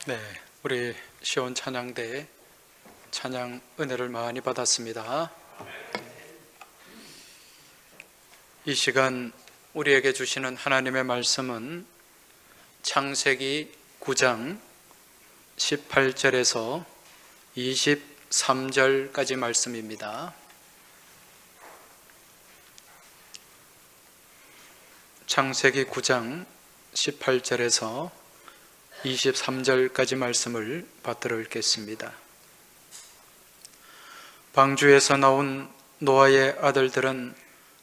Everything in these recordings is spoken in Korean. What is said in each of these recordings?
네, 우리 시온 찬양대 찬양 은혜를 많이 받았습니다. 이 시간 우리에게 주시는 하나님의 말씀은 창세기 9장 18절에서 23절까지 말씀입니다. 창세기 9장 18절에서 23절까지 말씀을 받들어 읽겠습니다. 방주에서 나온 노아의 아들들은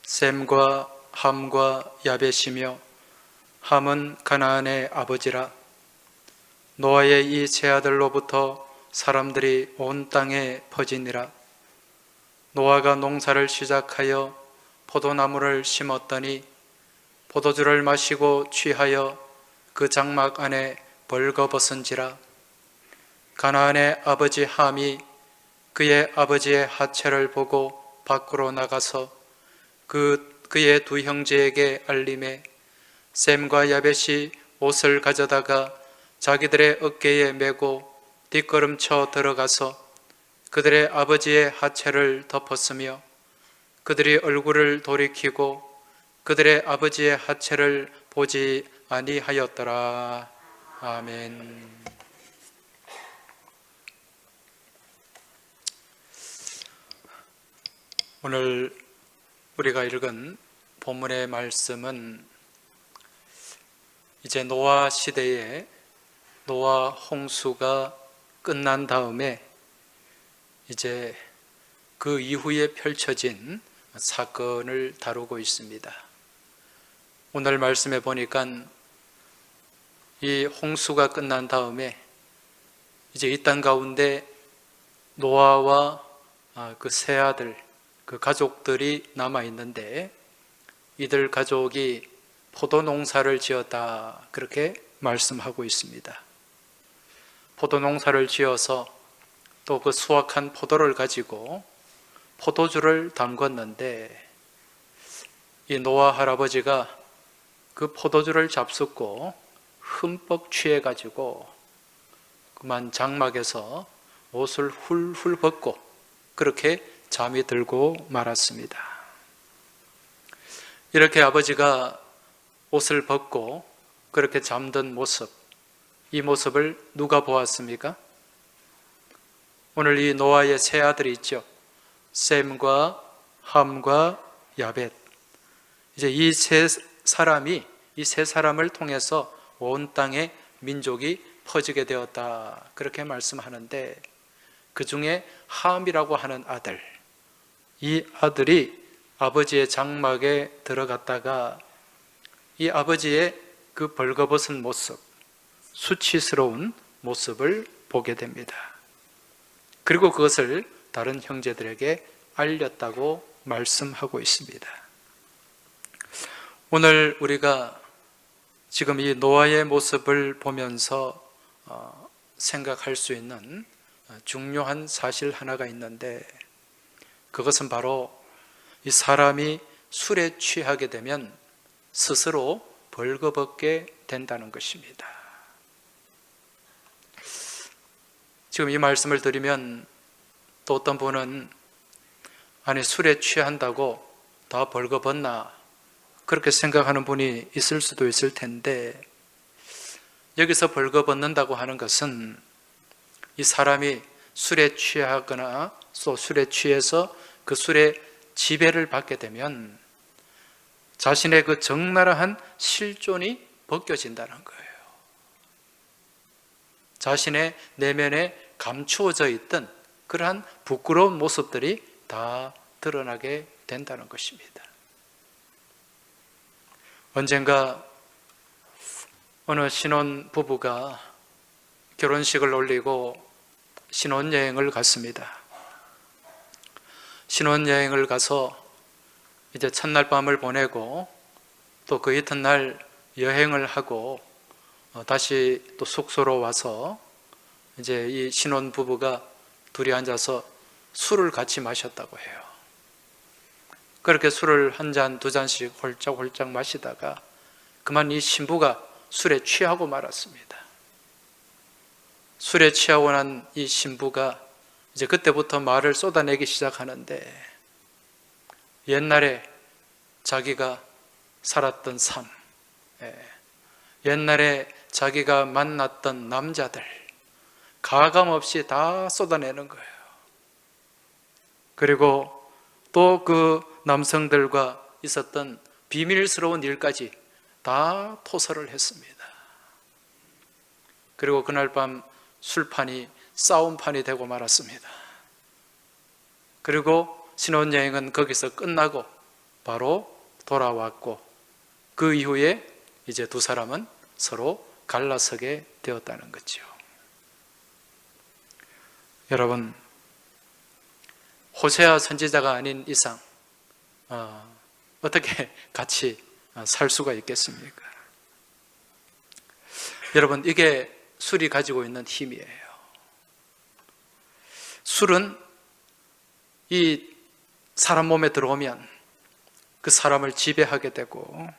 셈과 함과 야벳이며 함은 가나안의 아버지라. 노아의 이 세 아들로부터 사람들이 온 땅에 퍼지니라. 노아가 농사를 시작하여 포도나무를 심었더니 포도주를 마시고 취하여 그 장막 안에 벌거벗은지라. 가나안의 아버지 함이 그의 아버지의 하체를 보고 밖으로 나가서 그의 두 형제에게 알림해 셈과 야벳이 옷을 가져다가 자기들의 어깨에 메고 뒷걸음쳐 들어가서 그들의 아버지의 하체를 덮었으며 그들이 얼굴을 돌이키고 그들의 아버지의 하체를 보지 아니하였더라. 아멘. 오늘 우리가 읽은 본문의 말씀은 이제 노아 시대에 노아 홍수가 끝난 다음에 이제 그 이후에 펼쳐진 사건을 다루고 있습니다. 오늘 말씀에 보니까 이 홍수가 끝난 다음에 이제 이 땅 가운데 노아와 그 세 아들, 그 가족들이 남아 있는데 이들 가족이 포도 농사를 지었다, 그렇게 말씀하고 있습니다. 포도 농사를 지어서 또 그 수확한 포도를 가지고 포도주를 담궜는데 이 노아 할아버지가 그 포도주를 잡숫고 흠뻑 취해가지고 그만 장막에서 옷을 훌훌 벗고 그렇게 잠이 들고 말았습니다. 이렇게 아버지가 옷을 벗고 그렇게 잠든 모습, 이 모습을 누가 보았습니까? 오늘 이 노아의 세 아들이 있죠. 셈과 함과 야벳. 이제 이 세 사람을 통해서 온 땅에 민족이 퍼지게 되었다, 그렇게 말씀하는데 그 중에 함이라고 하는 아들, 이 아들이 아버지의 장막에 들어갔다가 이 아버지의 그 벌거벗은 모습, 수치스러운 모습을 보게 됩니다. 그리고 그것을 다른 형제들에게 알렸다고 말씀하고 있습니다. 오늘 우리가 지금 이 노아의 모습을 보면서 생각할 수 있는 중요한 사실 하나가 있는데 그것은 바로 이 사람이 술에 취하게 되면 스스로 벌거벗게 된다는 것입니다. 지금 이 말씀을 드리면 또 어떤 분은 아니 술에 취한다고 다 벌거벗나, 그렇게 생각하는 분이 있을 수도 있을 텐데 여기서 벌거벗는다고 하는 것은 이 사람이 술에 취하거나 또 술에 취해서 그 술의 지배를 받게 되면 자신의 그 적나라한 실존이 벗겨진다는 거예요. 자신의 내면에 감추어져 있던 그러한 부끄러운 모습들이 다 드러나게 된다는 것입니다. 언젠가 어느 신혼 부부가 결혼식을 올리고 신혼여행을 갔습니다. 신혼여행을 가서 이제 첫날 밤을 보내고 또 그 이튿날 여행을 하고 다시 또 숙소로 와서 이제 이 신혼 부부가 둘이 앉아서 술을 같이 마셨다고 해요. 그렇게 술을 한 잔, 두 잔씩 홀짝홀짝 마시다가 그만 이 신부가 술에 취하고 말았습니다. 술에 취하고 난 이 신부가 이제 그때부터 말을 쏟아내기 시작하는데, 옛날에 자기가 살았던 삶, 옛날에 자기가 만났던 남자들, 가감없이 다 쏟아내는 거예요. 그리고 또 그 남성들과 있었던 비밀스러운 일까지 다 토설을 했습니다. 그리고 그날 밤 술판이 싸움판이 되고 말았습니다. 그리고 신혼여행은 거기서 끝나고 바로 돌아왔고, 그 이후에 이제 두 사람은 서로 갈라서게 되었다는 거죠. 여러분, 호세아 선지자가 아닌 이상 어떻게 같이 살 수가 있겠습니까? 여러분, 이게 술이 가지고 있는 힘이에요. 술은 이 사람 몸에 들어오면 그 사람을 지배하게 되고,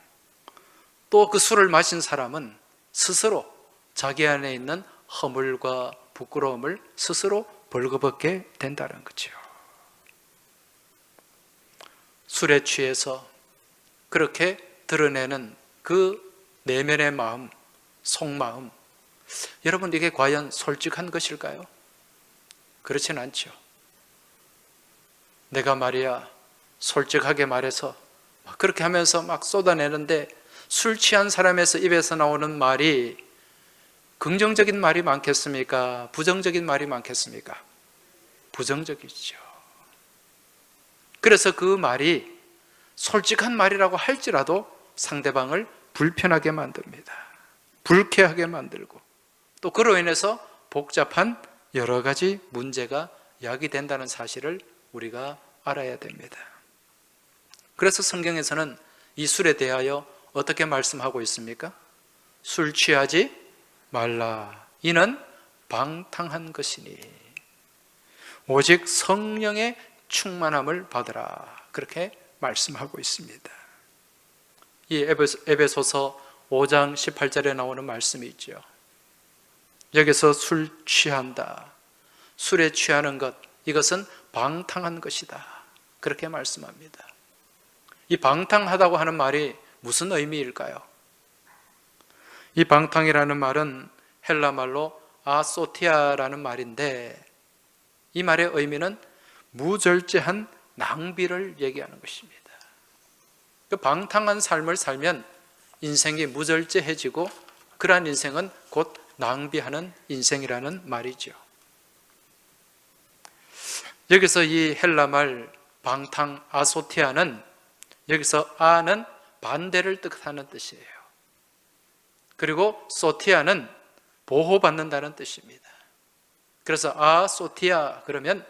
또 그 술을 마신 사람은 스스로 자기 안에 있는 허물과 부끄러움을 스스로 벌거벗게 된다는 거죠. 술에 취해서 그렇게 드러내는 그 내면의 마음, 속마음, 여러분, 이게 과연 솔직한 것일까요? 그렇진 않죠. 내가 말이야 솔직하게 말해서 그렇게 하면서 막 쏟아내는데, 술 취한 사람에서 입에서 나오는 말이 긍정적인 말이 많겠습니까? 부정적인 말이 많겠습니까? 부정적이죠. 그래서 그 말이 솔직한 말이라고 할지라도 상대방을 불편하게 만듭니다. 불쾌하게 만들고, 또 그로 인해서 복잡한 여러 가지 문제가 야기된다는 사실을 우리가 알아야 됩니다. 그래서 성경에서는 이 술에 대하여 어떻게 말씀하고 있습니까? 술 취하지 말라. 이는 방탕한 것이니 오직 성령의 충만함을 받으라. 그렇게 말씀하고 있습니다. 이 에베소서 5장 18절에 나오는 말씀이 있죠. 여기서 술 취한다, 술에 취하는 것, 이것은 방탕한 것이다, 그렇게 말씀합니다. 이 방탕하다고 하는 말이 무슨 의미일까요? 이 방탕이라는 말은 헬라 말로 아소티아라는 말인데, 이 말의 의미는 무절제한 낭비를 얘기하는 것입니다. 그 방탕한 삶을 살면 인생이 무절제해지고, 그러한 인생은 곧 낭비하는 인생이라는 말이죠. 여기서 이 헬라 말 방탕 아소티아는, 여기서 아는 반대를 뜻하는 뜻이에요. 그리고 소티아는 보호받는다는 뜻입니다. 그래서 아소티아 그러면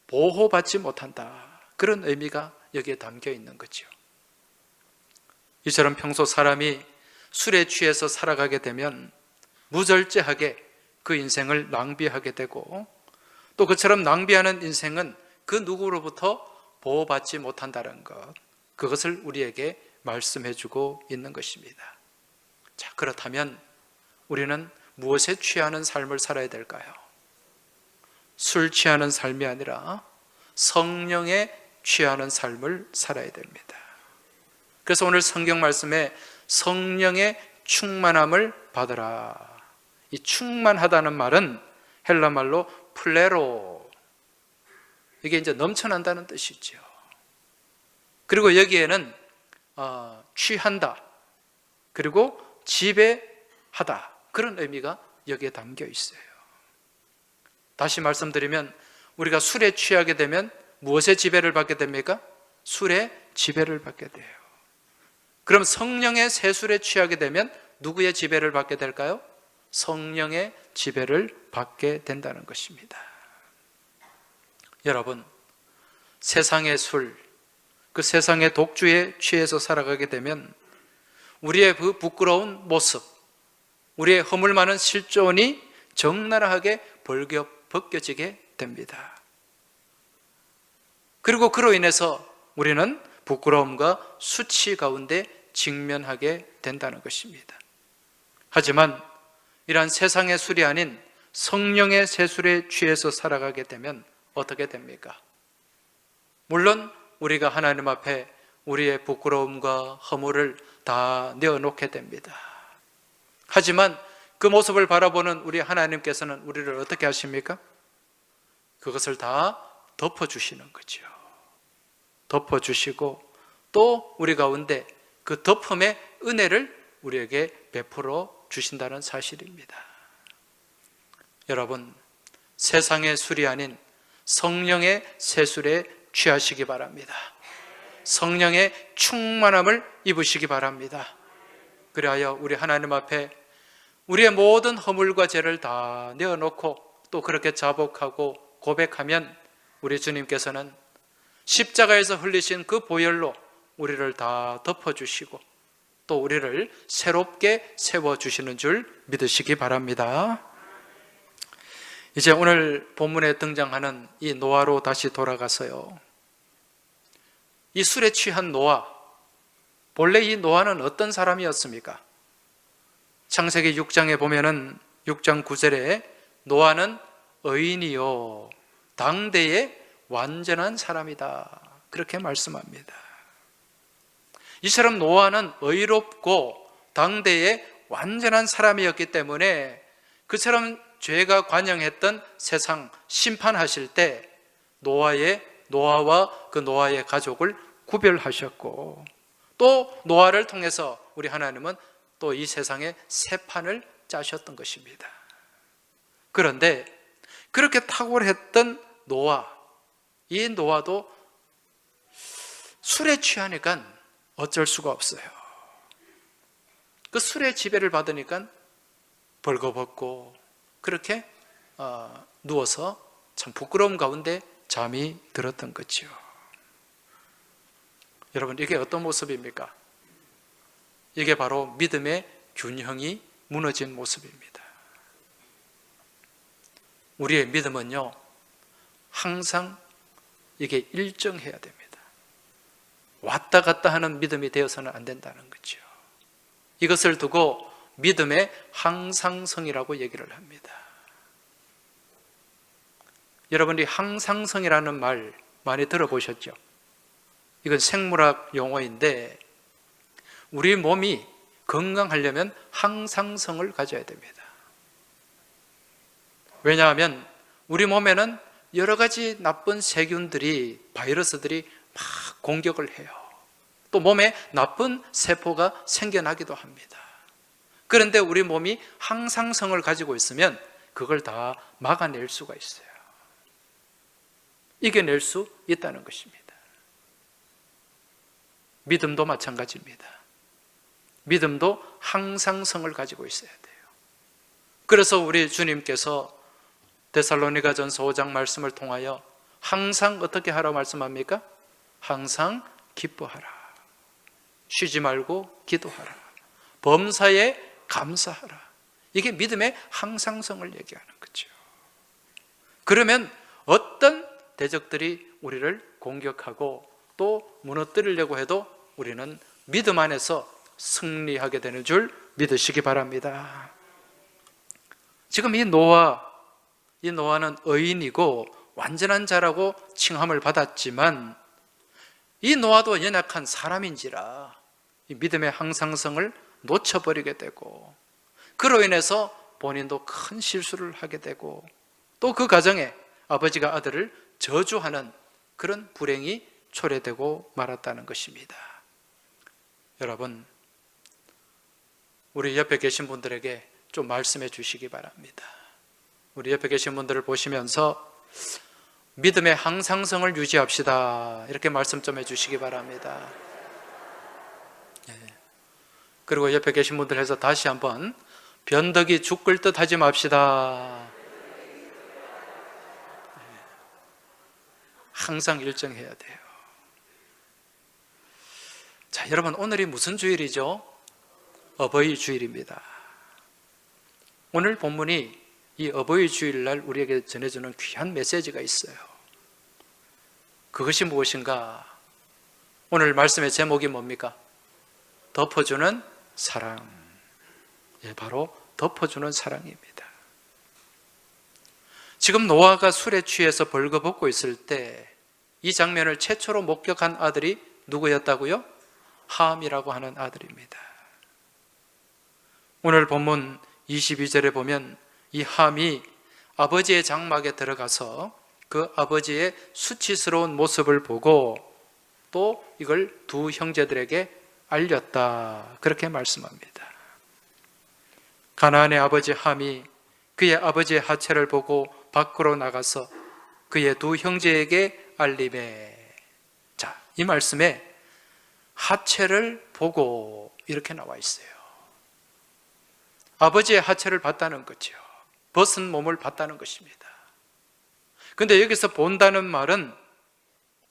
보호받지 못한다, 그런 의미가 여기에 담겨 있는 거죠. 이처럼 평소 사람이 술에 취해서 살아가게 되면 무절제하게 그 인생을 낭비하게 되고, 또 그처럼 낭비하는 인생은 그 누구로부터 보호받지 못한다는 것, 그것을 우리에게 말씀해 주고 있는 것입니다. 자, 그렇다면 우리는 무엇에 취하는 삶을 살아야 될까요? 술 취하는 삶이 아니라 성령에 취하는 삶을 살아야 됩니다. 그래서 오늘 성경 말씀에 성령의 충만함을 받으라, 이 충만하다는 말은 헬라 말로 플레로, 이게 이제 넘쳐난다는 뜻이죠. 그리고 여기에는 취한다, 그리고 지배하다, 그런 의미가 여기에 담겨 있어요. 다시 말씀드리면, 우리가 술에 취하게 되면 무엇의 지배를 받게 됩니까? 술의 지배를 받게 돼요. 그럼 성령의 세술에 취하게 되면 누구의 지배를 받게 될까요? 성령의 지배를 받게 된다는 것입니다. 여러분, 세상의 술, 그 세상의 독주에 취해서 살아가게 되면 우리의 그 부끄러운 모습, 우리의 허물 많은 실존이 적나라하게 벗겨지게 됩니다. 그리고 그로 인해서 우리는 부끄러움과 수치 가운데 직면하게 된다는 것입니다. 하지만 이러한 세상의 술이 아닌 성령의 세술에 취해서 살아가게 되면 어떻게 됩니까? 물론 우리가 하나님 앞에 우리의 부끄러움과 허물을 다 내어놓게 됩니다. 하지만 그 모습을 바라보는 우리 하나님께서는 우리를 어떻게 하십니까? 그것을 다 덮어주시는 거죠. 덮어주시고 또 우리 가운데 그 덮음의 은혜를 우리에게 베풀어 주신다는 사실입니다. 여러분, 세상의 술이 아닌 성령의 세술에 취하시기 바랍니다. 성령의 충만함을 입으시기 바랍니다. 그리하여 우리 하나님 앞에 우리의 모든 허물과 죄를 다 내어놓고 또 그렇게 자복하고 고백하면 우리 주님께서는 십자가에서 흘리신 그 보혈로 우리를 다 덮어주시고 또 우리를 새롭게 세워주시는 줄 믿으시기 바랍니다. 이제 오늘 본문에 등장하는 이 노아로 다시 돌아가서요, 이 술에 취한 노아, 본래 이 노아는 어떤 사람이었습니까? 창세기 6장에 보면은 6장 9절에 노아는 의인이요 당대의 완전한 사람이다, 그렇게 말씀합니다. 이처럼 노아는 의롭고 당대의 완전한 사람이었기 때문에 그처럼 죄가 관영했던 세상 심판하실 때 노아와 그 노아의 가족을 구별하셨고 또 노아를 통해서 우리 하나님은 또 이 세상에 새 판을 짜셨던 것입니다. 그런데 그렇게 탁월했던 노아, 이 노아도 술에 취하니까 어쩔 수가 없어요. 그 술의 지배를 받으니까 벌거벗고 그렇게 누워서 참 부끄러움 가운데 잠이 들었던 거죠. 여러분, 이게 어떤 모습입니까? 이게 바로 믿음의 균형이 무너진 모습입니다. 우리의 믿음은요, 항상 이게 일정해야 됩니다. 왔다 갔다 하는 믿음이 되어서는 안 된다는 거죠. 이것을 두고 믿음의 항상성이라고 얘기를 합니다. 여러분이 항상성이라는 말 많이 들어보셨죠? 이건 생물학 용어인데 우리 몸이 건강하려면 항상성을 가져야 됩니다. 왜냐하면 우리 몸에는 여러 가지 나쁜 세균들이, 바이러스들이 막 공격을 해요. 또 몸에 나쁜 세포가 생겨나기도 합니다. 그런데 우리 몸이 항상성을 가지고 있으면 그걸 다 막아낼 수가 있어요. 이겨낼 수 있다는 것입니다. 믿음도 마찬가지입니다. 믿음도 항상성을 가지고 있어야 돼요. 그래서 우리 주님께서 데살로니가전서 5장 말씀을 통하여 항상 어떻게 하라고 말씀합니까? 항상 기뻐하라, 쉬지 말고 기도하라, 범사에 감사하라. 이게 믿음의 항상성을 얘기하는 거죠. 그러면 어떤 대적들이 우리를 공격하고 또 무너뜨리려고 해도 우리는 믿음 안에서 승리하게 되는 줄 믿으시기 바랍니다. 지금 이 노아는 의인이고 완전한 자라고 칭함을 받았지만 이 노아도 연약한 사람인지라 이 믿음의 항상성을 놓쳐버리게 되고 그로 인해서 본인도 큰 실수를 하게 되고 또 그 가정에 아버지가 아들을 저주하는 그런 불행이 초래되고 말았다는 것입니다. 여러분, 우리 옆에 계신 분들에게 좀 말씀해 주시기 바랍니다. 우리 옆에 계신 분들을 보시면서 믿음의 항상성을 유지합시다, 이렇게 말씀 좀 해주시기 바랍니다. 그리고 옆에 계신 분들에서 다시 한번 변덕이 죽 끓듯 하지 맙시다. 항상 일정해야 돼요. 자, 여러분, 오늘이 무슨 주일이죠? 어버이 주일입니다. 오늘 본문이 이 어버이 주일날 우리에게 전해주는 귀한 메시지가 있어요. 그것이 무엇인가? 오늘 말씀의 제목이 뭡니까? 덮어주는 사랑. 예, 바로 덮어주는 사랑입니다. 지금 노아가 술에 취해서 벌거벗고 있을 때 이 장면을 최초로 목격한 아들이 누구였다고요? 함이라고 하는 아들입니다. 오늘 본문 22절에 보면 이 함이 아버지의 장막에 들어가서 그 아버지의 수치스러운 모습을 보고 또 이걸 두 형제들에게 알렸다, 그렇게 말씀합니다. 가나안의 아버지 함이 그의 아버지의 하체를 보고 밖으로 나가서 그의 두 형제에게 알림에, 자, 이 말씀에 하체를 보고 이렇게 나와 있어요. 아버지의 하체를 봤다는 거죠. 벗은 몸을 봤다는 것입니다. 근데 여기서 본다는 말은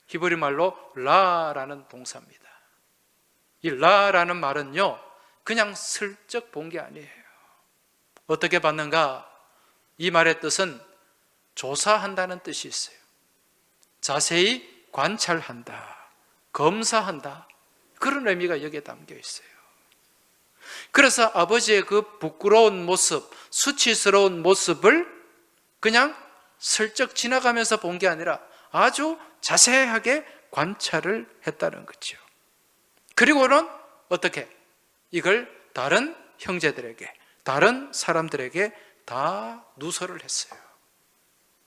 히브리 말로 라라는 동사입니다. 이 라라는 말은요, 그냥 슬쩍 본 게 아니에요. 어떻게 봤는가? 이 말의 뜻은 조사한다는 뜻이 있어요. 자세히 관찰한다, 검사한다, 그런 의미가 여기에 담겨 있어요. 그래서 아버지의 그 부끄러운 모습, 수치스러운 모습을 그냥 슬쩍 지나가면서 본 게 아니라 아주 자세하게 관찰을 했다는 거죠. 그리고는 어떻게? 이걸 다른 형제들에게, 다른 사람들에게 다 누설을 했어요.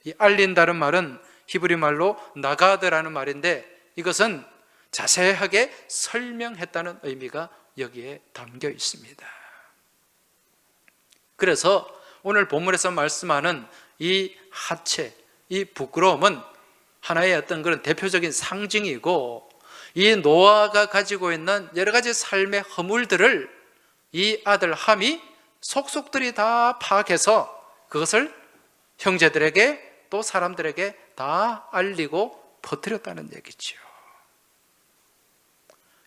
이 알린다는 말은 히브리 말로 나가드라는 말인데, 이것은 자세하게 설명했다는 의미가 여기에 담겨 있습니다. 그래서 오늘 본문에서 말씀하는 이 하체, 이 부끄러움은 하나의 어떤 그런 대표적인 상징이고, 이 노아가 가지고 있는 여러 가지 삶의 허물들을 이 아들 함이 속속들이 다 파악해서 그것을 형제들에게 또 사람들에게 다 알리고 퍼뜨렸다는 얘기죠.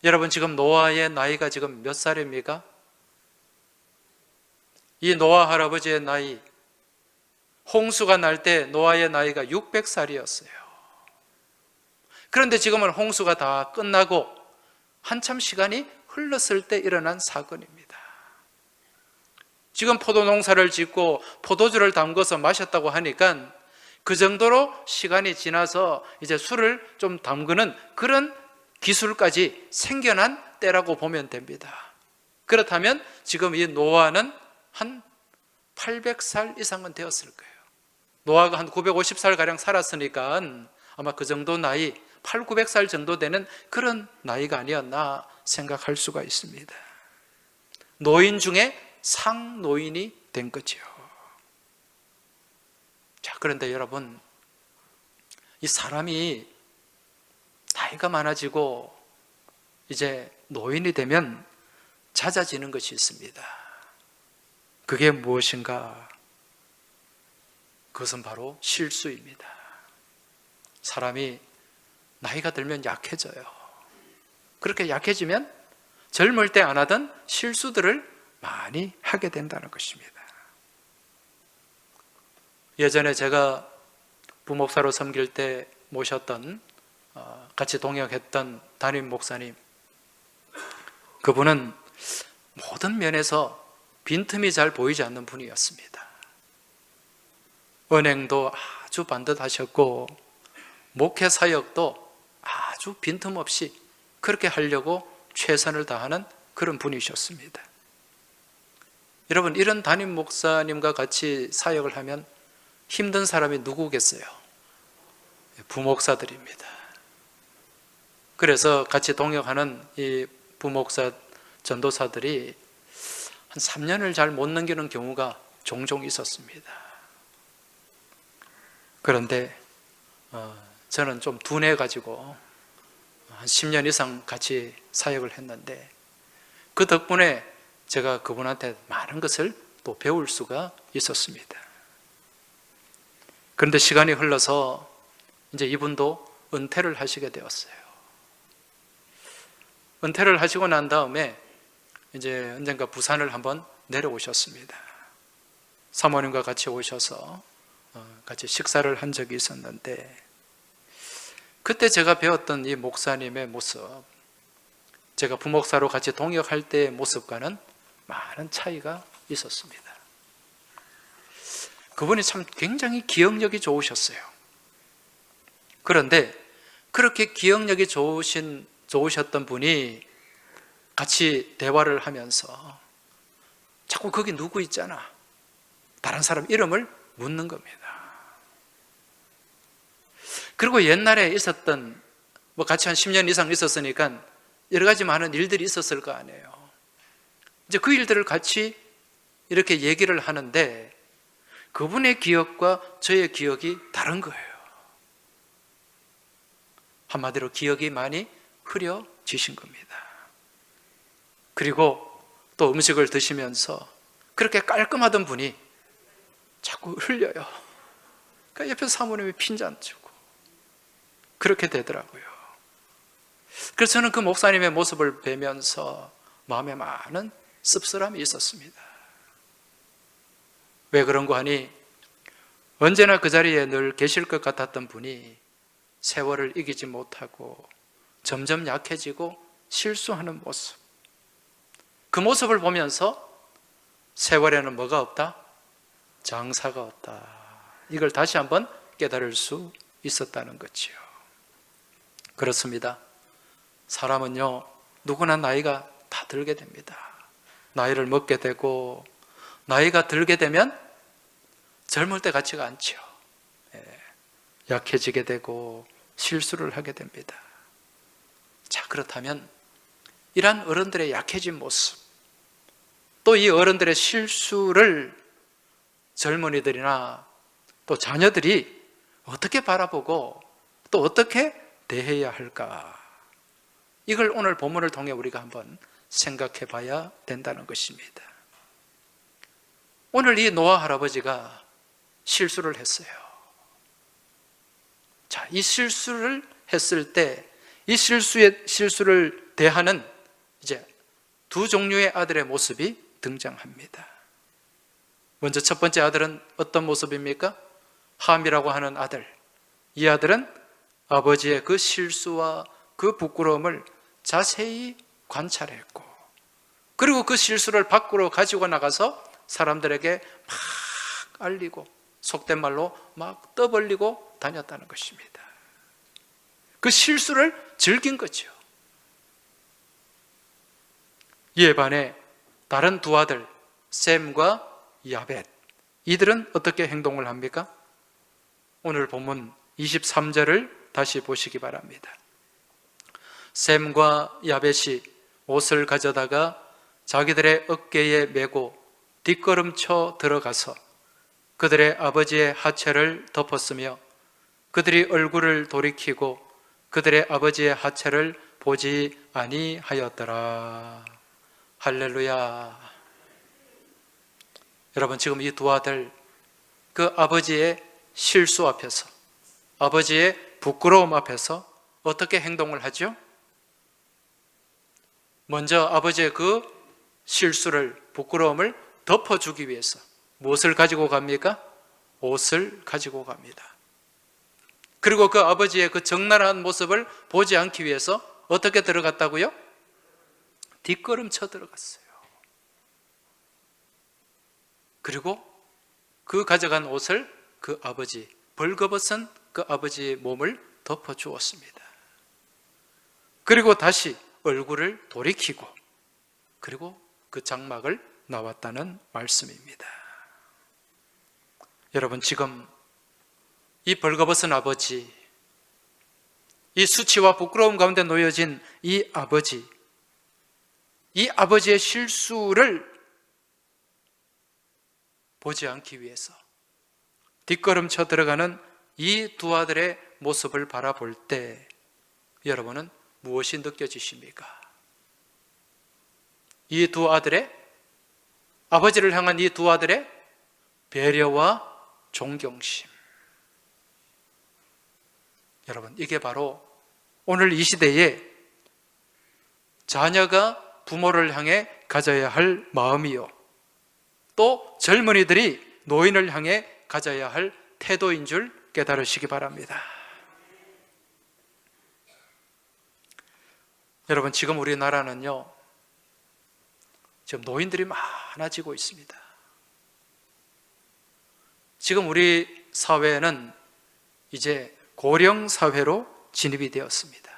여러분, 지금 노아의 나이가 지금 몇 살입니까? 이 노아 할아버지의 나이, 홍수가 날 때 노아의 나이가 600살이었어요. 그런데 지금은 홍수가 다 끝나고 한참 시간이 흘렀을 때 일어난 사건입니다. 지금 포도 농사를 짓고 포도주를 담궈서 마셨다고 하니까 그 정도로 시간이 지나서 이제 술을 좀 담그는 그런 기술까지 생겨난 때라고 보면 됩니다. 그렇다면 지금 이 노아는 한 800살 이상은 되었을 거예요. 노아가 한 950살가량 살았으니까 아마 그 정도 나이, 800, 900살 정도 되는 그런 나이가 아니었나 생각할 수가 있습니다. 노인 중에 상노인이 된 거죠. 자, 그런데 여러분, 이 사람이 나이가 많아지고 이제 노인이 되면 잦아지는 것이 있습니다. 그게 무엇인가? 그것은 바로 실수입니다. 사람이 나이가 들면 약해져요. 그렇게 약해지면 젊을 때 안 하던 실수들을 많이 하게 된다는 것입니다. 예전에 제가 부목사로 섬길 때 모셨던, 같이 동역했던 담임 목사님, 그분은 모든 면에서 빈틈이 잘 보이지 않는 분이었습니다. 은행도 아주 반듯하셨고 목회 사역도 아주 빈틈없이 그렇게 하려고 최선을 다하는 그런 분이셨습니다. 여러분, 이런 담임 목사님과 같이 사역을 하면 힘든 사람이 누구겠어요? 부목사들입니다. 그래서 같이 동역하는 이 부목사 전도사들이 한 3년을 잘 못 넘기는 경우가 종종 있었습니다. 그런데 저는 좀 둔해가지고 한 10년 이상 같이 사역을 했는데, 그 덕분에 제가 그분한테 많은 것을 또 배울 수가 있었습니다. 그런데 시간이 흘러서 이제 이분도 은퇴를 하시게 되었어요. 은퇴를 하시고 난 다음에 이제 언젠가 부산을 한번 내려오셨습니다. 사모님과 같이 오셔서 같이 식사를 한 적이 있었는데, 그때 제가 배웠던 이 목사님의 모습, 제가 부목사로 같이 동역할 때의 모습과는 많은 차이가 있었습니다. 그분이 참 굉장히 기억력이 좋으셨어요. 그런데 그렇게 기억력이 좋으셨던 분이 같이 대화를 하면서 자꾸 거기 누구 있잖아, 다른 사람 이름을 묻는 겁니다. 그리고 옛날에 있었던, 같이 한 10년 이상 있었으니까 여러 가지 많은 일들이 있었을 거 아니에요. 이제 그 일들을 같이 이렇게 얘기를 하는데 그분의 기억과 저의 기억이 다른 거예요. 한마디로 기억이 많이 흐려지신 겁니다. 그리고 또 음식을 드시면서 그렇게 깔끔하던 분이 자꾸 흘려요. 그러니까 옆에 사모님이 핀잔 주고 그렇게 되더라고요. 그래서 저는 그 목사님의 모습을 뵈면서 마음에 많은 씁쓸함이 있었습니다. 왜 그런가 하니 언제나 그 자리에 늘 계실 것 같았던 분이 세월을 이기지 못하고 점점 약해지고 실수하는 모습, 그 모습을 보면서 세월에는 뭐가 없다? 장사가 없다. 이걸 다시 한번 깨달을 수 있었다는 거지요. 그렇습니다. 사람은요, 누구나 나이가 다 들게 됩니다. 나이를 먹게 되고 나이가 들게 되면 젊을 때 같지가 않죠. 약해지게 되고 실수를 하게 됩니다. 자, 그렇다면 이러한 어른들의 약해진 모습, 또 이 어른들의 실수를 젊은이들이나 또 자녀들이 어떻게 바라보고 또 어떻게 대해야 할까? 이걸 오늘 본문을 통해 우리가 한번 생각해 봐야 된다는 것입니다. 오늘 이 노아 할아버지가 실수를 했어요. 자, 이 실수를 했을 때 이 실수를 대하는 이제 두 종류의 아들의 모습이 등장합니다. 먼저 첫 번째 아들은 어떤 모습입니까? 함이라고 하는 아들. 이 아들은 아버지의 그 실수와 그 부끄러움을 자세히 관찰했고, 그리고 그 실수를 밖으로 가지고 나가서 사람들에게 막 알리고, 속된 말로 막 떠벌리고 다녔다는 것입니다. 그 실수를 즐긴 거죠. 이에 반해 다른 두 아들 셈과 야벳, 이들은 어떻게 행동을 합니까? 오늘 본문 23절을 다시 보시기 바랍니다. 셈과 야벳이 옷을 가져다가 자기들의 어깨에 메고 뒷걸음쳐 들어가서 그들의 아버지의 하체를 덮었으며 그들이 얼굴을 돌이키고 그들의 아버지의 하체를 보지 아니하였더라. 할렐루야. 여러분, 지금 이 두 아들, 그 아버지의 실수 앞에서, 아버지의 부끄러움 앞에서 어떻게 행동을 하죠? 먼저 아버지의 그 실수를, 부끄러움을 덮어주기 위해서 무엇을 가지고 갑니까? 옷을 가지고 갑니다. 그리고 그 아버지의 그 적나라한 모습을 보지 않기 위해서 어떻게 들어갔다고요? 뒷걸음쳐 들어갔어요. 그리고 그 가져간 옷을 그 아버지, 벌거벗은 그 아버지의 몸을 덮어주었습니다. 그리고 다시 얼굴을 돌이키고, 그리고 그 장막을 나왔다는 말씀입니다. 여러분, 지금 이 벌거벗은 아버지, 이 수치와 부끄러움 가운데 놓여진 이 아버지의 실수를 보지 않기 위해서 뒷걸음쳐 들어가는 이 두 아들의 모습을 바라볼 때 여러분은 무엇이 느껴지십니까? 이 두 아들의, 아버지를 향한 이 두 아들의 배려와 존경심. 여러분, 이게 바로 오늘 이 시대에 자녀가 부모를 향해 가져야 할 마음이요, 또 젊은이들이 노인을 향해 가져야 할 태도인 줄 깨달으시기 바랍니다. 여러분, 지금 우리나라는요, 지금 노인들이 많아지고 있습니다. 지금 우리 사회는 이제 고령 사회로 진입이 되었습니다.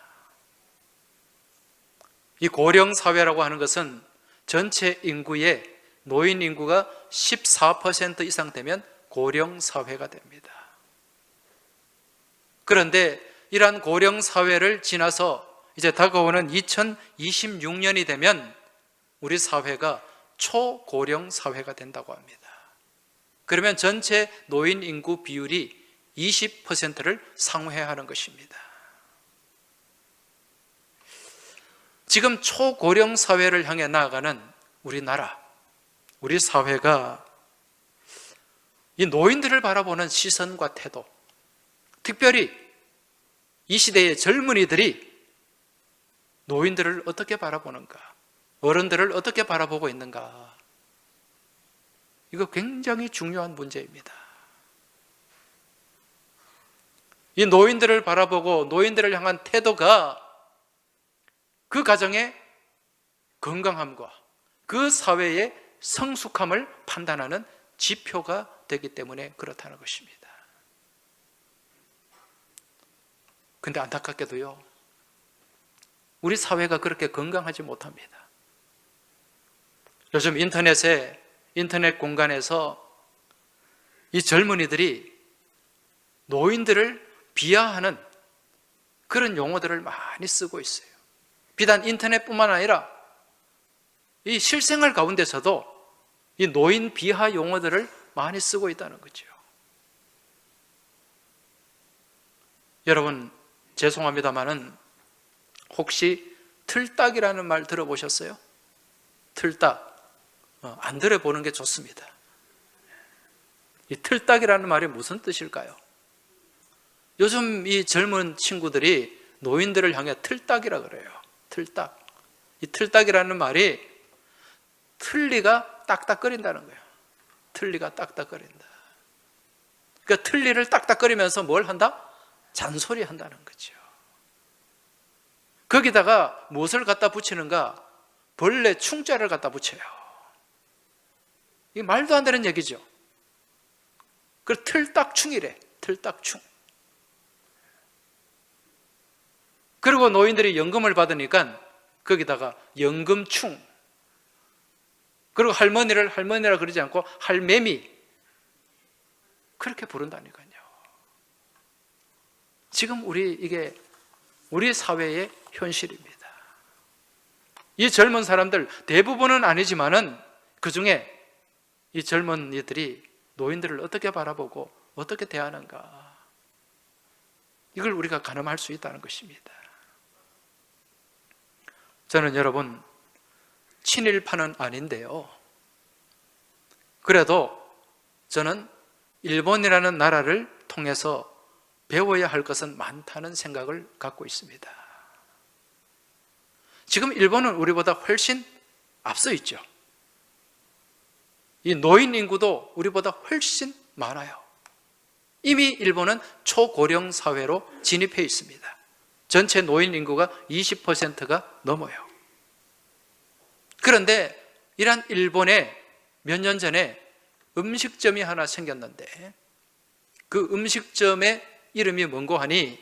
이 고령 사회라고 하는 것은 전체 인구의 노인 인구가 14% 이상 되면 고령 사회가 됩니다. 그런데 이러한 고령 사회를 지나서 이제 다가오는 2026년이 되면 우리 사회가 초고령 사회가 된다고 합니다. 그러면 전체 노인 인구 비율이 20%를 상회하는 것입니다. 지금 초고령 사회를 향해 나아가는 우리나라, 우리 사회가 이 노인들을 바라보는 시선과 태도, 특별히 이 시대의 젊은이들이 노인들을 어떻게 바라보는가, 어른들을 어떻게 바라보고 있는가, 이거 굉장히 중요한 문제입니다. 이 노인들을 바라보고 노인들을 향한 태도가 그 가정의 건강함과 그 사회의 성숙함을 판단하는 지표가 되기 때문에 그렇다는 것입니다. 근데 안타깝게도요, 우리 사회가 그렇게 건강하지 못합니다. 요즘 인터넷 공간에서 이 젊은이들이 노인들을 비하하는 그런 용어들을 많이 쓰고 있어요. 비단 인터넷뿐만 아니라 이 실생활 가운데서도 이 노인 비하 용어들을 많이 쓰고 있다는 거죠. 여러분, 죄송합니다마는 혹시 틀딱이라는 말 들어보셨어요? 틀딱. 안 들어보는 게 좋습니다. 이 틀딱이라는 말이 무슨 뜻일까요? 요즘 이 젊은 친구들이 노인들을 향해 틀딱이라 그래요. 틀딱. 이 틀딱이라는 말이 틀니가 딱딱거린다는 거예요. 틀니가 딱딱거린다. 그러니까 틀니를 딱딱거리면서 뭘 한다? 잔소리 한다는 거죠. 거기다가 무엇을 갖다 붙이는가? 벌레 충자를 갖다 붙여요. 이게 말도 안 되는 얘기죠. 그 틀딱충이래. 틀딱충. 그리고 노인들이 연금을 받으니까 거기다가 연금충. 그리고 할머니를 할머니라 그러지 않고 할매미. 그렇게 부른다니까요. 지금 이게 우리 사회의 현실입니다. 이 젊은 사람들 대부분은 아니지만은 그 중에 이 젊은이들이 노인들을 어떻게 바라보고 어떻게 대하는가, 이걸 우리가 가늠할 수 있다는 것입니다. 저는 여러분 친일파는 아닌데요, 그래도 저는 일본이라는 나라를 통해서 배워야 할 것은 많다는 생각을 갖고 있습니다. 지금 일본은 우리보다 훨씬 앞서 있죠. 이 노인 인구도 우리보다 훨씬 많아요. 이미 일본은 초고령 사회로 진입해 있습니다. 전체 노인 인구가 20%가 넘어요. 그런데 이란 일본에 몇 년 전에 음식점이 하나 생겼는데 그 음식점의 이름이 뭔고 하니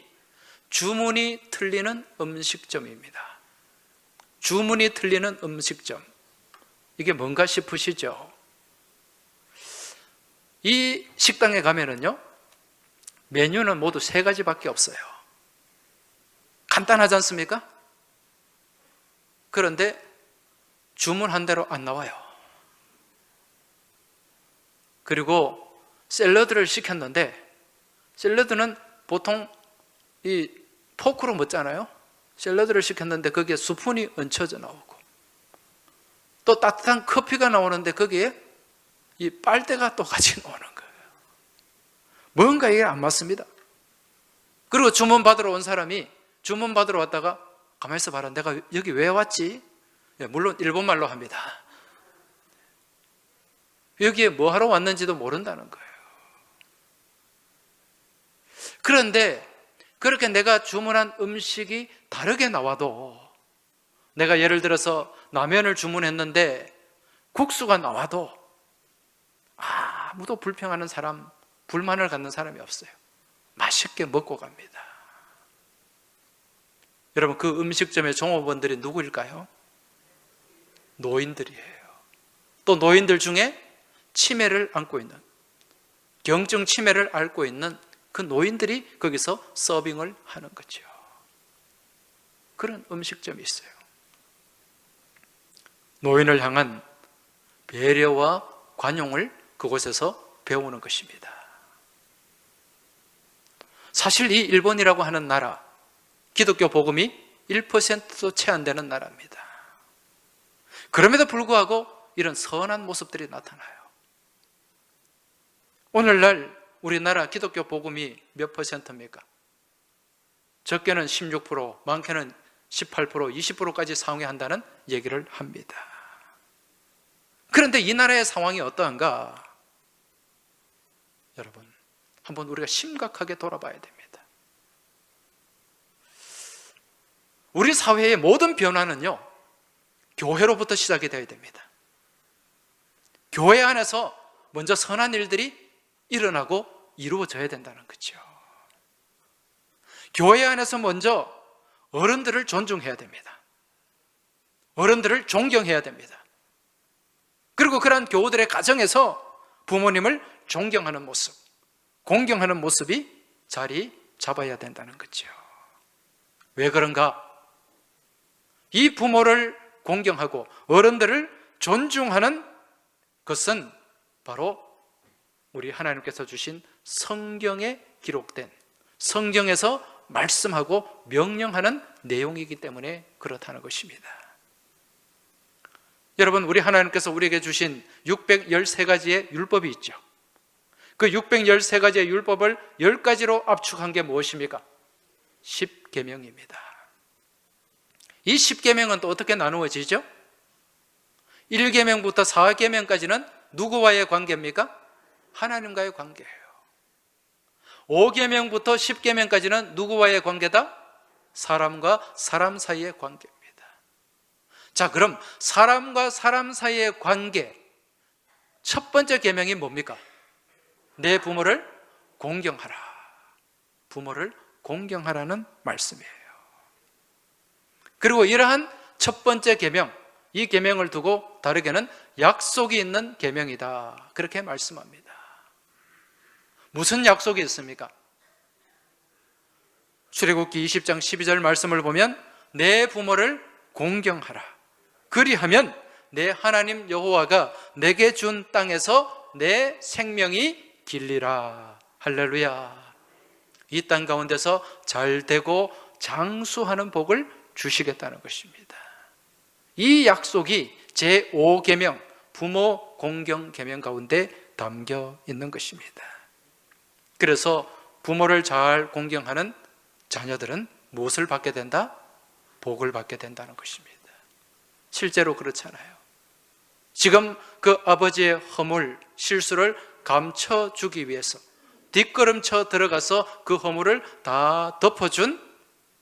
주문이 틀리는 음식점입니다. 주문이 틀리는 음식점. 이게 뭔가 싶으시죠? 이 식당에 가면은요, 메뉴는 모두 3가지밖에 없어요. 간단하지 않습니까? 그런데 주문한 대로 안 나와요. 그리고 샐러드를 시켰는데 샐러드는 보통 이 포크로 먹잖아요. 샐러드를 시켰는데 거기에 스푼이 얹혀져 나오고, 또 따뜻한 커피가 나오는데 거기에 이 빨대가 또 같이 나오는 거예요. 뭔가 이게 안 맞습니다. 그리고 주문 받으러 온 사람이 주문 받으러 왔다가 가만히 있어 봐라, 내가 여기 왜 왔지? 물론 일본말로 합니다. 여기에 뭐 하러 왔는지도 모른다는 거예요. 그런데 그렇게 내가 주문한 음식이 다르게 나와도, 내가 예를 들어서 라면을 주문했는데 국수가 나와도 아무도 불평하는 사람 불만을 갖는 사람이 없어요. 맛있게 먹고 갑니다. 여러분, 그 음식점의 종업원들이 누구일까요? 노인들이에요. 또 노인들 중에 치매를 앓고 있는, 경증 치매를 앓고 있는 그 노인들이 거기서 서빙을 하는 거죠. 그런 음식점이 있어요. 노인을 향한 배려와 관용을 그곳에서 배우는 것입니다. 사실 이 일본이라고 하는 나라, 기독교 복음이 1%도 채 안 되는 나라입니다. 그럼에도 불구하고 이런 선한 모습들이 나타나요. 오늘날 우리나라 기독교 복음이 몇 퍼센트입니까? 적게는 16%, 많게는 18%, 20%까지 상회한다는 얘기를 합니다. 그런데 이 나라의 상황이 어떠한가? 여러분, 한번 우리가 심각하게 돌아봐야 됩니다. 우리 사회의 모든 변화는요, 교회로부터 시작이 되어야 됩니다. 교회 안에서 먼저 선한 일들이 일어나고 이루어져야 된다는 거죠. 교회 안에서 먼저 어른들을 존중해야 됩니다. 어른들을 존경해야 됩니다. 그리고 그러한 교우들의 가정에서 부모님을 존경하는 모습, 공경하는 모습이 자리 잡아야 된다는 거죠. 왜 그런가? 이 부모를 공경하고 어른들을 존중하는 것은 바로 우리 하나님께서 주신 성경에 기록된, 성경에서 말씀하고 명령하는 내용이기 때문에 그렇다는 것입니다. 여러분, 우리 하나님께서 우리에게 주신 613가지의 율법이 있죠. 그 613가지의 율법을 10가지로 압축한 게 무엇입니까? 10계명입니다. 이 10계명은 또 어떻게 나누어지죠? 1계명부터 4계명까지는 누구와의 관계입니까? 하나님과의 관계예요. 5계명부터 10계명까지는 누구와의 관계다? 사람과 사람 사이의 관계입니다. 자, 그럼 사람과 사람 사이의 관계, 첫 번째 계명이 뭡니까? 내 부모를 공경하라. 부모를 공경하라는 말씀이에요. 그리고 이러한 첫 번째 계명, 이 계명을 두고 다르게는 약속이 있는 계명이다, 그렇게 말씀합니다. 무슨 약속이 있습니까? 출애굽기 20장 12절 말씀을 보면 내 부모를 공경하라. 그리하면 내 하나님 여호와가 내게 준 땅에서 내 생명이 길리라. 할렐루야. 이 땅 가운데서 잘 되고 장수하는 복을 주시겠다는 것입니다. 이 약속이 제5계명 부모 공경 계명 가운데 담겨 있는 것입니다. 그래서 부모를 잘 공경하는 자녀들은 무엇을 받게 된다? 복을 받게 된다는 것입니다. 실제로 그렇잖아요. 지금 그 아버지의 허물, 실수를 감춰주기 위해서 뒷걸음쳐 들어가서 그 허물을 다 덮어준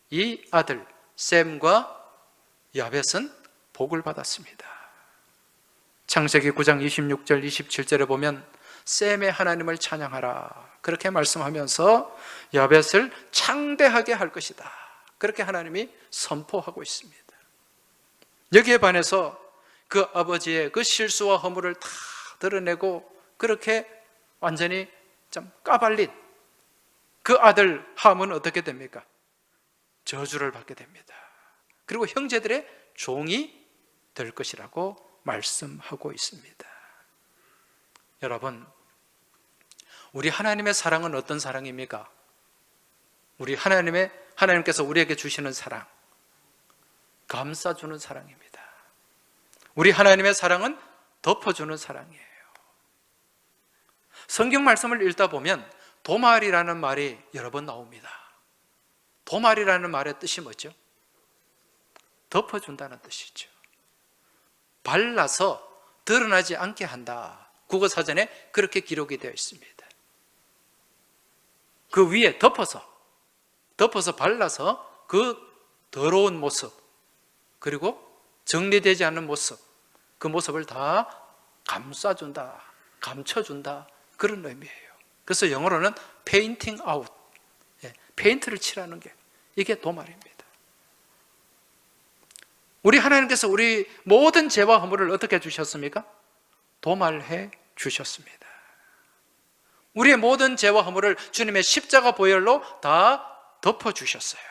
이 아들 셈과 야벳은 복을 받았습니다. 창세기 9장 26절 27절에 보면 셈의 하나님을 찬양하라, 그렇게 말씀하면서 야벳을 창대하게 할 것이다, 그렇게 하나님이 선포하고 있습니다. 여기에 반해서 그 아버지의 그 실수와 허물을 다 드러내고 그렇게 완전히 좀 까발린 그 아들 함은 어떻게 됩니까? 저주를 받게 됩니다. 그리고 형제들의 종이 될 것이라고 말씀하고 있습니다. 여러분, 우리 하나님의 사랑은 어떤 사랑입니까? 우리 하나님께서 우리에게 주시는 사랑, 감싸주는 사랑입니다. 우리 하나님의 사랑은 덮어주는 사랑이에요. 성경 말씀을 읽다 보면 도말이라는 말이 여러 번 나옵니다. 도말이라는 말의 뜻이 뭐죠? 덮어준다는 뜻이죠. 발라서 드러나지 않게 한다. 국어사전에 그렇게 기록이 되어 있습니다. 그 위에 덮어서 발라서 그 더러운 모습, 그리고 정리되지 않은 모습, 그 모습을 다 감싸준다, 감춰준다, 그런 의미예요. 그래서 영어로는 painting out, 페인트를 칠하는 게 이게 도말입니다. 우리 하나님께서 우리 모든 죄와 허물을 어떻게 해주셨습니까? 도말해 주셨습니다. 우리의 모든 죄와 허물을 주님의 십자가 보혈로 다 덮어주셨어요.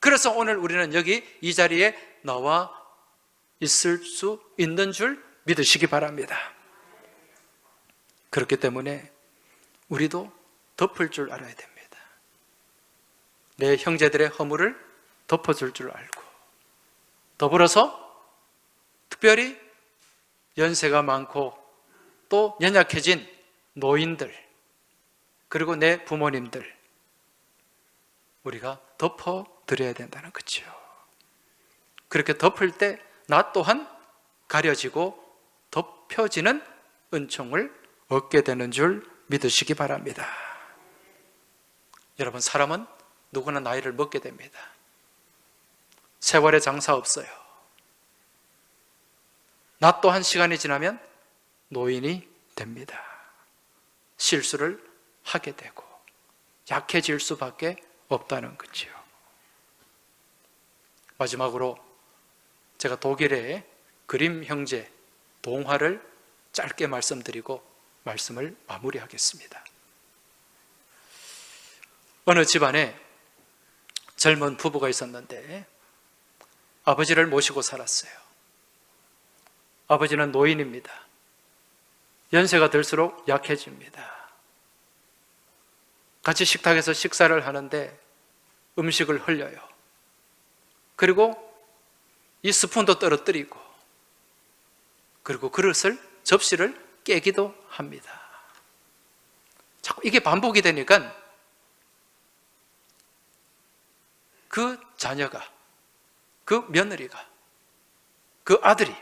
그래서 오늘 우리는 여기 이 자리에 나와 있을 수 있는 줄 믿으시기 바랍니다. 그렇기 때문에 우리도 덮을 줄 알아야 됩니다. 내 형제들의 허물을 덮어줄 줄 알고, 더불어서 특별히 연세가 많고 또 연약해진 노인들, 그리고 내 부모님들, 우리가 덮어드려야 된다는 거죠. 그렇게 덮을 때 나 또한 가려지고 덮여지는 은총을 얻게 되는 줄 믿으시기 바랍니다. 여러분, 사람은 누구나 나이를 먹게 됩니다. 세월의 장사 없어요. 나 또한 시간이 지나면 노인이 됩니다. 실수를 하게 되고 약해질 수밖에 없다는 거죠. 마지막으로 제가 독일의 그림 형제 동화를 짧게 말씀드리고 말씀을 마무리하겠습니다. 어느 집안에 젊은 부부가 있었는데 아버지를 모시고 살았어요. 아버지는 노인입니다. 연세가 들수록 약해집니다. 같이 식탁에서 식사를 하는데 음식을 흘려요. 그리고 이 스푼도 떨어뜨리고, 그리고 그릇을, 접시를 깨기도 합니다. 자꾸 이게 반복이 되니까 그 자녀가, 그 며느리가, 그 아들이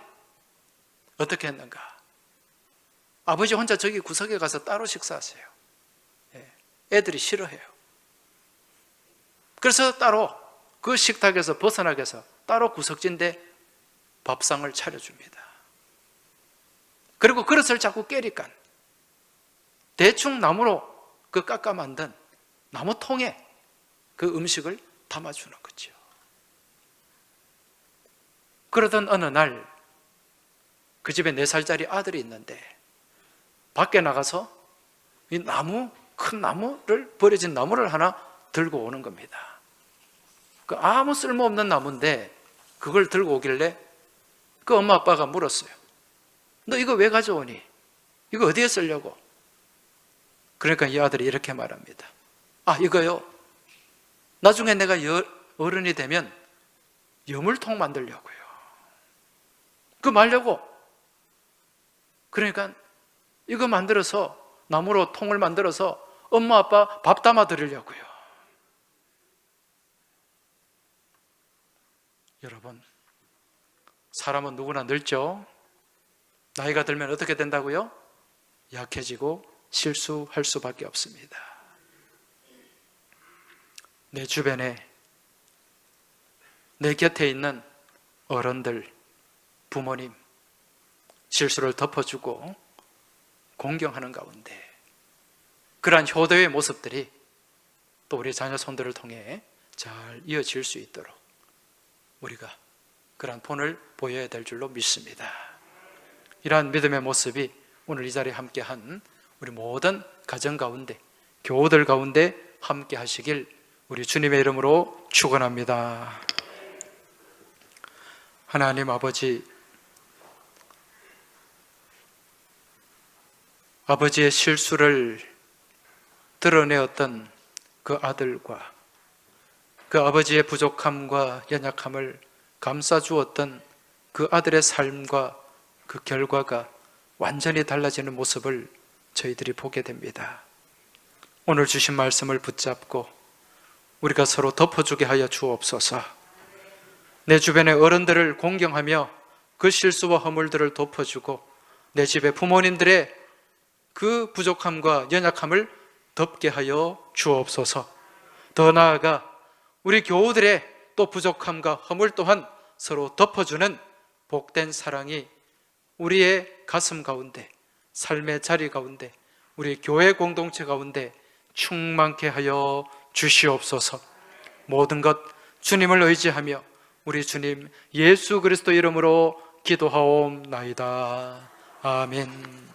어떻게 했는가? 아버지 혼자 저기 구석에 가서 따로 식사하세요. 애들이 싫어해요. 그래서 따로 그 식탁에서 벗어나게 해서 따로 구석진데 밥상을 차려줍니다. 그리고 그릇을 자꾸 깨니까 대충 나무로 그 깎아 만든 나무통에 그 음식을 담아주는 거죠. 그러던 어느 날 그 집에 4살짜리 아들이 있는데 밖에 나가서 이 나무, 큰 나무를, 버려진 나무를 하나 들고 오는 겁니다. 그 아무 쓸모없는 나무인데 그걸 들고 오길래 그 엄마 아빠가 물었어요. 너 이거 왜 가져오니? 이거 어디에 쓰려고? 그러니까 이 아들이 이렇게 말합니다. 아, 이거요, 나중에 내가 어른이 되면 여물통 만들려고요. 그거 말려고. 그러니까 이거 만들어서, 나무로 통을 만들어서 엄마 아빠 밥 담아 드리려고요. 여러분, 사람은 누구나 늙죠. 나이가 들면 어떻게 된다고요? 약해지고 실수할 수밖에 없습니다. 내 주변에, 내 곁에 있는 어른들, 부모님, 실수를 덮어주고 공경하는 가운데 그러한 효도의 모습들이 또 우리 자녀 손들을 통해 잘 이어질 수 있도록 우리가 그러한 본을 보여야 될 줄로 믿습니다. 이러한 믿음의 모습이 오늘 이 자리에 함께한 우리 모든 가정 가운데, 교우들 가운데 함께 하시길 우리 주님의 이름으로 축원합니다. 하나님 아버지, 아버지의 실수를 드러내었던 그 아들과 그 아버지의 부족함과 연약함을 감싸주었던 그 아들의 삶과 그 결과가 완전히 달라지는 모습을 저희들이 보게 됩니다. 오늘 주신 말씀을 붙잡고 우리가 서로 덮어주게 하여 주옵소서. 내 주변의 어른들을 공경하며 그 실수와 허물들을 덮어주고 내 집의 부모님들의 그 부족함과 연약함을 덮게 하여 주옵소서. 더 나아가 우리 교우들의 또 부족함과 허물 또한 서로 덮어주는 복된 사랑이 우리의 가슴 가운데, 삶의 자리 가운데 우리 교회 공동체 가운데 충만케 하여 주시옵소서. 모든 것 주님을 의지하며 우리 주님 예수 그리스도 이름으로 기도하옵나이다. 아멘.